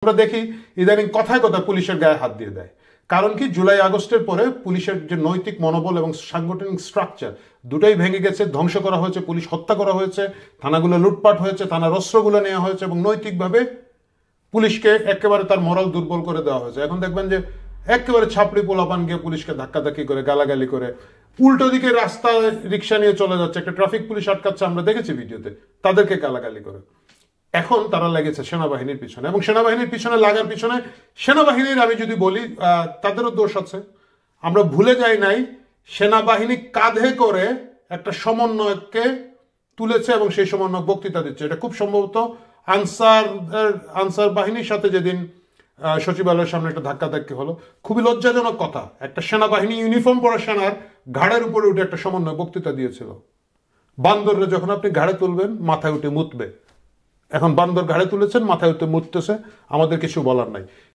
আমরা দেখি ইদানিং কথায় কথায় পুলিশের গায়ে হাত দিয়ে দেয়। কারণ কি, জুলাই আগস্টের পরে পুলিশের যে নৈতিক মনোবল এবং সাংগঠনিক স্ট্রাকচার দুটোই ভেঙে গেছে, ধ্বংস করা হয়েছে, পুলিশ হত্যা করা হয়েছে, থানাগুলো লুটপাট হয়েছে, থানার অস্ত্রগুলো নেওয়া হয়েছে এবং নৈতিকভাবে পুলিশকে একেবারে তার মরাল দুর্বল করে দেওয়া হয়েছে। এখন দেখবেন যে একেবারে ছাপড়ি পোলাপান গিয়ে পুলিশকে ধাক্কাধাক্কি করে, গালাগালি করে, উল্টো দিকে রাস্তায় রিক্সা নিয়ে চলে যাচ্ছে, একটা ট্রাফিক পুলিশ আটকাচ্ছে, আমরা দেখেছি ভিডিওতে, তাদেরকে গালাগালি করে। এখন তারা লেগেছে সেনাবাহিনীর পিছনে, এবং সেনাবাহিনীর পিছনে লাগার পিছনে সেনাবাহিনীর, আমি যদি বলি তাদেরও দোষ আছে। আমরা ভুলে যাই নাই সেনাবাহিনী কাঁধে করে একটা সমন্বয়ককে তুলেছে এবং সেই সমন্বয়ক বক্তৃতা দিচ্ছে। এটা খুব সম্ভবত আনসার বাহিনীর সাথে যেদিন সচিবালয়ের সামনে একটা ধাক্কাধাক্কি হলো, খুবই লজ্জাজনক কথা। একটা সেনাবাহিনী ইউনিফর্ম পরা সেনার ঘাড়ের উপরে উঠে একটা সমন্বয় বক্তৃতা দিয়েছিল। বান্দররে যখন আপনি ঘাড়ে তুলবেন মাথায় উঠে মুতবে, এখন বান্দর ঘাড়ে তুলেছেন, মাথায় উঠে মুততেছে, আমাদের কিছু বলার নাই।